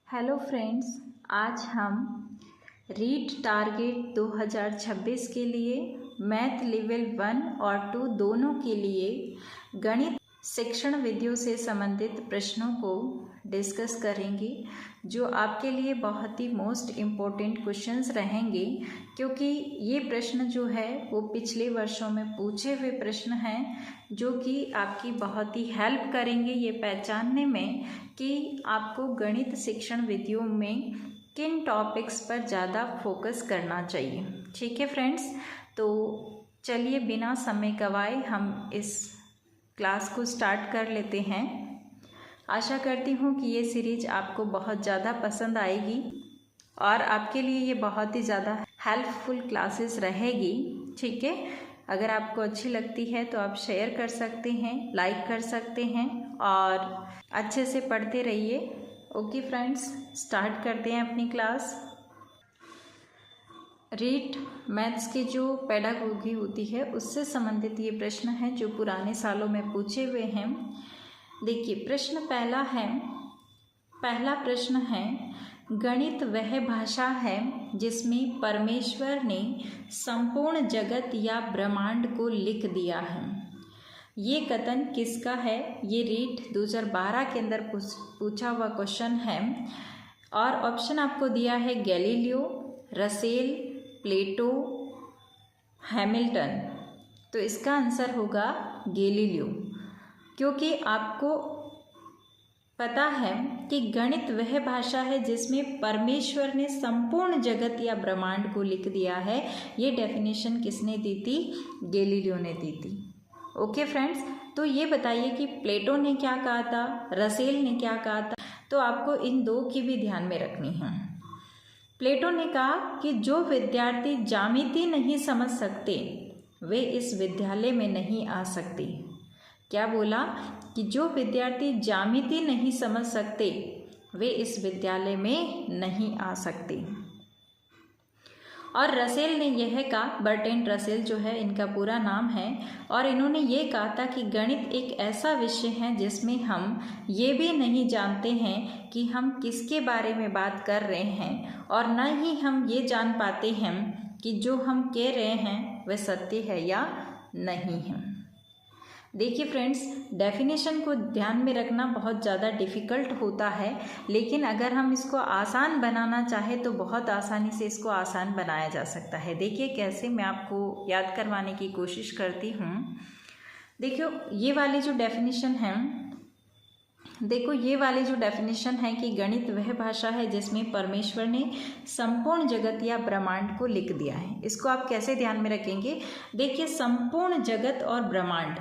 Hello friends, आज हम REET target 2026 के लिए मैथ लेवल 1 और 2 दोनों के लिए गणित शिक्षण विधियों से संबंधित प्रश्नों को डिस्कस करेंगे, जो आपके लिए बहुत ही मोस्ट इम्पोर्टेंट क्वेश्चंस रहेंगे, क्योंकि ये प्रश्न जो है वो पिछले वर्षों में पूछे हुए प्रश्न हैं, जो कि आपकी बहुत ही हेल्प करेंगे ये पहचानने में कि आपको गणित शिक्षण विधियों में किन टॉपिक्स पर ज़्यादा फोकस करना चाहिए। ठीक है फ्रेंड्स, तो चलिए बिना समय गवाए हम इस क्लास को स्टार्ट कर लेते हैं। आशा करती हूँ कि ये सीरीज आपको बहुत ज़्यादा पसंद आएगी और आपके लिए ये बहुत ही ज़्यादा हेल्पफुल क्लासेस रहेगी। ठीक है, अगर आपको अच्छी लगती है तो आप शेयर कर सकते हैं, लाइक कर सकते हैं और अच्छे से पढ़ते रहिए। ओके फ्रेंड्स, स्टार्ट करते हैं अपनी क्लास। रीट मैथ्स की जो पेडागोगी होती है उससे संबंधित ये प्रश्न है जो पुराने सालों में पूछे हुए हैं। देखिए, प्रश्न पहला प्रश्न है, गणित वह भाषा है जिसमें परमेश्वर ने संपूर्ण जगत या ब्रह्मांड को लिख दिया है। ये कथन किसका है? ये रीट 2012 के अंदर पूछा हुआ क्वेश्चन है और ऑप्शन आपको दिया है गैलीलियो, रसेल, प्लेटो, हैमिल्टन। तो इसका आंसर होगा गैलीलियो, क्योंकि आपको पता है कि गणित वह भाषा है जिसमें परमेश्वर ने संपूर्ण जगत या ब्रह्मांड को लिख दिया है। ये डेफिनेशन किसने दी थी? गैलीलियो ने दी थी। ओके फ्रेंड्स, तो ये बताइए कि प्लेटो ने क्या कहा था, रसेल ने क्या कहा था? तो आपको इन दो की भी ध्यान में रखनी है। प्लेटो ने कहा कि जो विद्यार्थी ज्यामिति नहीं समझ सकते वे इस विद्यालय में नहीं आ सकते। क्या बोला? कि जो विद्यार्थी ज्यामिति नहीं समझ सकते वे इस विद्यालय में नहीं आ सकते। और रसेल ने यह कहा, बर्ट्रैंड रसेल जो है इनका पूरा नाम है, और इन्होंने ये कहा था कि गणित एक ऐसा विषय है जिसमें हम ये भी नहीं जानते हैं कि हम किसके बारे में बात कर रहे हैं, और न ही हम ये जान पाते हैं कि जो हम कह रहे हैं वह सत्य है या नहीं है। देखिए फ्रेंड्स, डेफिनेशन को ध्यान में रखना बहुत ज़्यादा डिफ़िकल्ट होता है, लेकिन अगर हम इसको आसान बनाना चाहें तो बहुत आसानी से इसको आसान बनाया जा सकता है। देखिए कैसे, मैं आपको याद करवाने की कोशिश करती हूँ। देखियो ये वाली जो डेफिनेशन है, कि गणित वह भाषा है जिसमें परमेश्वर ने संपूर्ण जगत या ब्रह्मांड को लिख दिया है। इसको आप कैसे ध्यान में रखेंगे? देखिए, संपूर्ण जगत और ब्रह्मांड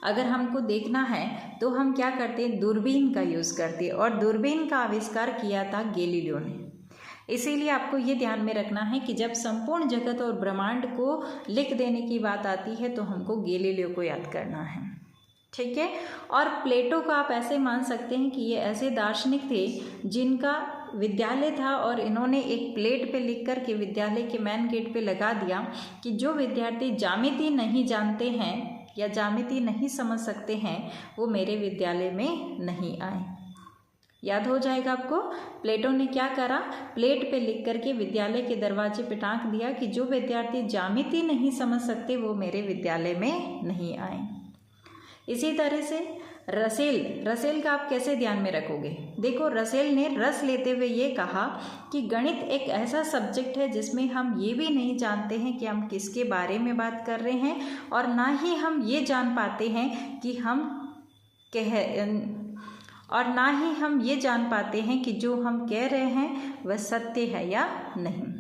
अगर हमको देखना है तो हम क्या करते हैं? दूरबीन का यूज़ करते हैं, और दूरबीन का आविष्कार किया था गैलीलियो ने। इसीलिए आपको ये ध्यान में रखना है कि जब संपूर्ण जगत और ब्रह्मांड को लिख देने की बात आती है तो हमको गैलीलियो को याद करना है। ठीक है, और प्लेटो को आप ऐसे मान सकते हैं कि ये ऐसे दार्शनिक थे जिनका विद्यालय था, और इन्होंने एक प्लेट पे लिख कर के विद्यालय के मेन गेट पे लगा दिया कि जो विद्यार्थी ज्यामिति नहीं जानते हैं या ज्यामिति नहीं समझ सकते हैं वो मेरे विद्यालय में नहीं आए। याद हो जाएगा आपको, प्लेटो ने क्या करा? प्लेट पे लिख करके विद्यालय के दरवाजे पे टांक दिया कि जो विद्यार्थी ज्यामिति नहीं समझ सकते वो मेरे विद्यालय में नहीं आए। इसी तरह से रसेल का आप कैसे ध्यान में रखोगे? देखो, रसेल ने रस लेते हुए ये कहा कि गणित एक ऐसा सब्जेक्ट है जिसमें हम ये भी नहीं जानते हैं कि हम किसके बारे में बात कर रहे हैं, और ना ही हम ये जान पाते हैं कि कि जो हम कह रहे हैं वह सत्य है या नहीं।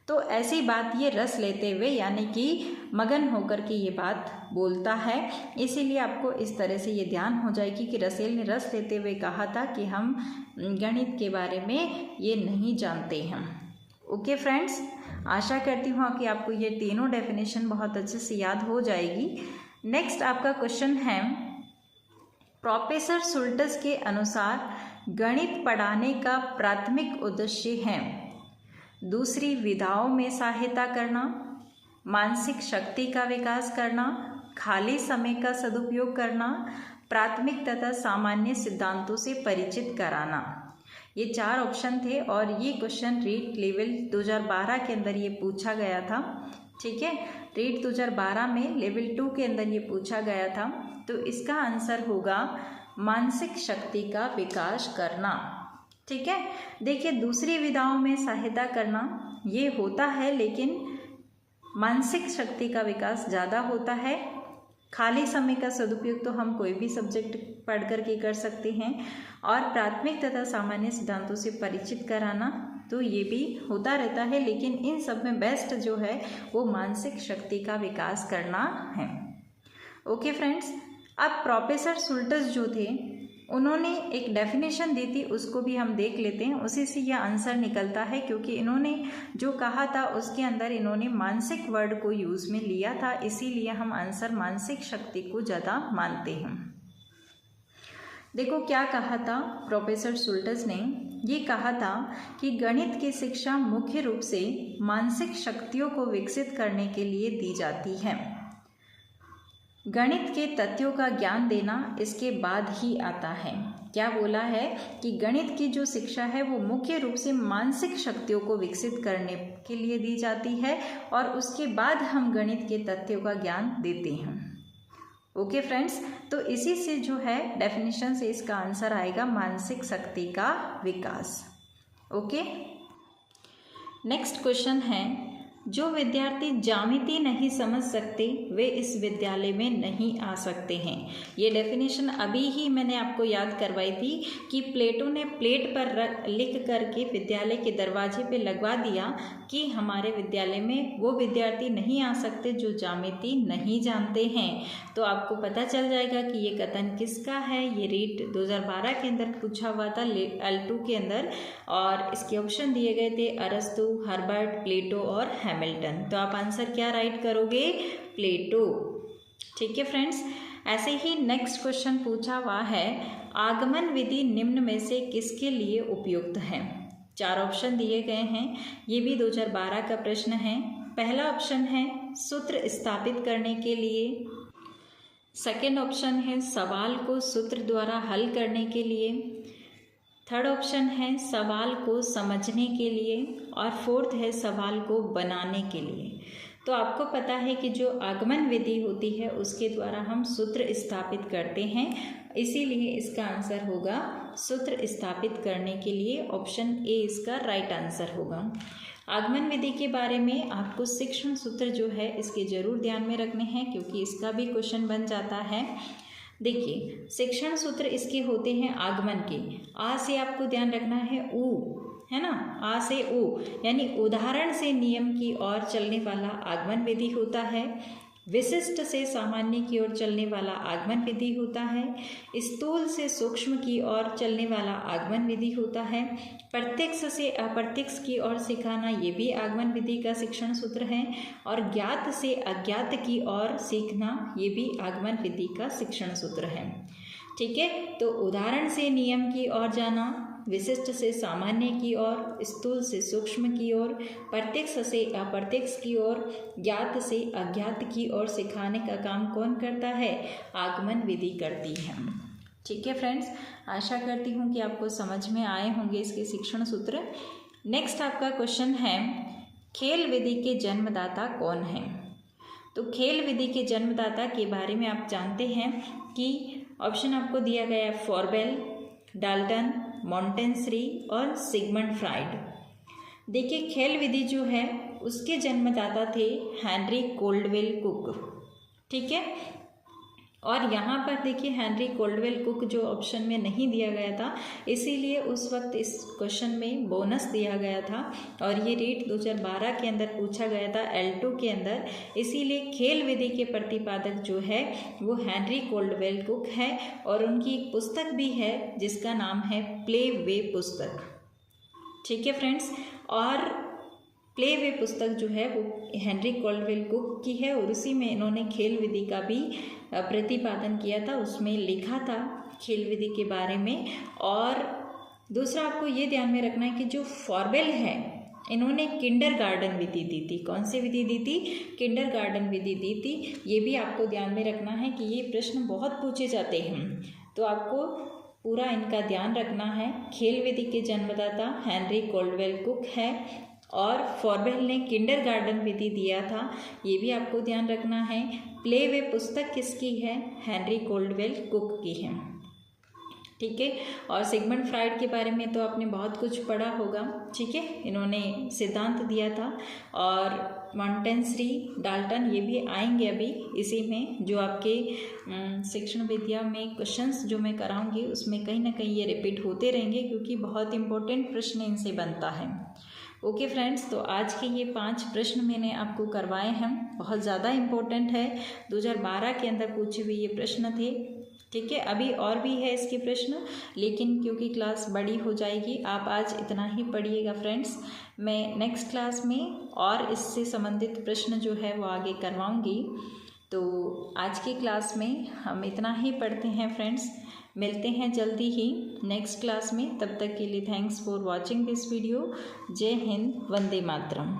तो ऐसी बात ये रस लेते हुए, यानी कि मगन होकर के ये बात बोलता है। इसीलिए आपको इस तरह से ये ध्यान हो जाएगी कि रसेल ने रस लेते हुए कहा था कि हम गणित के बारे में ये नहीं जानते हैं। ओके फ्रेंड्स, आशा करती हूँ कि आपको ये तीनों डेफिनेशन बहुत अच्छे से याद हो जाएगी। नेक्स्ट आपका क्वेश्चन है, प्रोफेसर शुल्टस के अनुसार गणित पढ़ाने का प्राथमिक उद्देश्य है दूसरी विधाओं में सहायता करना, मानसिक शक्ति का विकास करना, खाली समय का सदुपयोग करना, प्राथमिक तथा सामान्य सिद्धांतों से परिचित कराना। ये 4 ऑप्शन थे और ये क्वेश्चन रीट लेवल 2012 के अंदर ये पूछा गया था। ठीक है, रीट 2012 में लेवल 2 के अंदर ये पूछा गया था। तो इसका आंसर होगा मानसिक शक्ति का विकास करना। ठीक है, देखिए दूसरी विधाओं में सहायता करना ये होता है, लेकिन मानसिक शक्ति का विकास ज़्यादा होता है। खाली समय का सदुपयोग तो हम कोई भी सब्जेक्ट पढ़ करके कर सकते हैं, और प्राथमिक तथा सामान्य सिद्धांतों से परिचित कराना तो ये भी होता रहता है, लेकिन इन सब में बेस्ट जो है वो मानसिक शक्ति का विकास करना है। ओके फ्रेंड्स, अब प्रोफेसर सुल्टस जो थे उन्होंने एक डेफिनेशन दी थी, उसको भी हम देख लेते हैं। उसी से यह आंसर निकलता है, क्योंकि इन्होंने जो कहा था उसके अंदर इन्होंने मानसिक वर्ड को यूज़ में लिया था, इसीलिए हम आंसर मानसिक शक्ति को ज़्यादा मानते हैं। देखो क्या कहा था प्रोफेसर सुल्टस ने, ये कहा था कि गणित की शिक्षा मुख्य रूप से मानसिक शक्तियों को विकसित करने के लिए दी जाती है। गणित के तथ्यों का ज्ञान देना इसके बाद ही आता है। क्या बोला है कि गणित की जो शिक्षा है वो मुख्य रूप से मानसिक शक्तियों को विकसित करने के लिए दी जाती है, और उसके बाद हम गणित के तथ्यों का ज्ञान देते हैं। ओके फ्रेंड्स, तो इसी से जो है डेफिनेशन से इसका आंसर आएगा मानसिक शक्ति का विकास। ओके, नेक्स्ट क्वेश्चन है, जो विद्यार्थी ज्यामिति नहीं समझ सकते वे इस विद्यालय में नहीं आ सकते हैं। ये डेफिनेशन अभी ही मैंने आपको याद करवाई थी कि प्लेटो ने प्लेट पर लिख करके विद्यालय के दरवाजे पे लगवा दिया कि हमारे विद्यालय में वो विद्यार्थी नहीं आ सकते जो ज्यामिति नहीं जानते हैं। तो आपको पता चल जाएगा कि ये कथन किसका है। ये रीट 2012 के अंदर पूछा हुआ था L2 के अंदर, और इसके ऑप्शन दिए गए थे अरस्तु, हर्बर्ट, प्लेटो और हैमिल्टन। तो आप आंसर क्या राइट करोगे? प्लेटो। ठीक है फ्रेंड्स, ऐसे ही नेक्स्ट क्वेश्चन पूछा हुआ है, आगमन विधि निम्न में से किसके लिए उपयुक्त है? 4 ऑप्शन दिए गए हैं, ये भी 2012 का प्रश्न है। पहला ऑप्शन है सूत्र स्थापित करने के लिए, सेकेंड ऑप्शन है सवाल को सूत्र द्वारा हल करने के लिए, थर्ड ऑप्शन है सवाल को समझने के लिए, और फोर्थ है सवाल को बनाने के लिए। तो आपको पता है कि जो आगमन विधि होती है उसके द्वारा हम सूत्र स्थापित करते हैं, इसीलिए इसका आंसर होगा सूत्र स्थापित करने के लिए। ऑप्शन ए इसका राइट आंसर होगा। आगमन विधि के बारे में आपको शिक्षण सूत्र जो है इसके जरूर ध्यान में रखने हैं, क्योंकि इसका भी क्वेश्चन बन जाता है। देखिए शिक्षण सूत्र इसके होते हैं आगमन के। आ से आपको ध्यान रखना है ऊ, है ना, आ से ऊ, यानी उदाहरण से नियम की ओर चलने वाला आगमन विधि होता है। विशिष्ट से सामान्य की ओर चलने वाला आगमन विधि होता है। स्थूल से सूक्ष्म की ओर चलने वाला आगमन विधि होता है। प्रत्यक्ष से अप्रत्यक्ष की ओर सिखाना, ये भी आगमन विधि का शिक्षण सूत्र है। और ज्ञात से अज्ञात की ओर सीखना, ये भी आगमन विधि का शिक्षण सूत्र है। ठीक है, तो उदाहरण से नियम की ओर जाना, विशिष्ट से सामान्य की ओर, स्थूल से सूक्ष्म की ओर, प्रत्यक्ष से अप्रत्यक्ष की ओर, ज्ञात से अज्ञात की ओर सिखाने का काम कौन करता है? आगमन विधि करती है। ठीक है फ्रेंड्स, आशा करती हूँ कि आपको समझ में आए होंगे इसके शिक्षण सूत्र। नेक्स्ट आपका क्वेश्चन है, खेल विधि के जन्मदाता कौन है? तो खेल विधि के जन्मदाता के बारे में आप जानते हैं कि ऑप्शन आपको दिया गया है फॉरबेल, डाल्टन, मॉन्टेसरी और सिगमंड फ्राइड। देखिए खेल विधि जो है उसके जन्मदाता थे हेनरी कोल्डवेल कुक। ठीक है, और यहाँ पर देखिए हेनरी कोल्डवेल कुक जो ऑप्शन में नहीं दिया गया था, इसीलिए उस वक्त इस क्वेश्चन में बोनस दिया गया था, और ये रीट 2012 के अंदर पूछा गया था L2 के अंदर। इसीलिए खेल विधि के प्रतिपादक जो है वो हेनरी कोल्डवेल कुक है, और उनकी एक पुस्तक भी है जिसका नाम है प्ले वे पुस्तक। ठीक है फ्रेंड्स, और प्ले वे पुस्तक जो है वो हेनरी कोल्डवेल कुक की है, और उसी में इन्होंने खेल विधि का भी प्रतिपादन किया था, उसमें लिखा था खेल विधि के बारे में। और दूसरा आपको ये ध्यान में रखना है कि जो फॉरबेल है इन्होंने किंडरगार्टन विधि दी थी। कौन सी विधि दी थी? किंडरगार्टन विधि दी थी। ये भी आपको ध्यान में रखना है कि ये प्रश्न बहुत पूछे जाते हैं, तो आपको पूरा इनका ध्यान रखना है। खेल विधि के जन्मदाता हेनरी कोल्डवेल कुक है और फॉरवेल ने किंडरगार्टन विधि दिया था, ये भी आपको ध्यान रखना है। प्ले वे पुस्तक किसकी है? हेनरी कोल्डवेल कुक की है। ठीक है, और सिगमंड फ्राइड के बारे में तो आपने बहुत कुछ पढ़ा होगा। ठीक है, इन्होंने सिद्धांत दिया था। और मॉन्टेस्री, डाल्टन, ये भी आएंगे अभी इसी में, जो आपके शिक्षण विद्या में क्वेश्चंस जो मैं कराऊंगी उसमें कहीं ना कहीं ये रिपीट होते रहेंगे, क्योंकि बहुत इंपॉर्टेंट प्रश्न इनसे बनता है। ओके फ्रेंड्स, तो आज के ये 5 प्रश्न मैंने आपको करवाए हैं, बहुत ज़्यादा इम्पोर्टेंट है, 2012 के अंदर पूछे हुए ये प्रश्न थे। ठीक है, अभी और भी है इसके प्रश्न, लेकिन क्योंकि क्लास बड़ी हो जाएगी, आप आज इतना ही पढ़िएगा फ्रेंड्स। मैं नेक्स्ट क्लास में और इससे संबंधित प्रश्न जो है वो आगे करवाऊंगी। तो आज की क्लास में हम इतना ही पढ़ते हैं फ्रेंड्स, मिलते हैं जल्दी ही नेक्स्ट क्लास में। तब तक के लिए thanks for watching this video. जय हिंद, वंदे मातरम।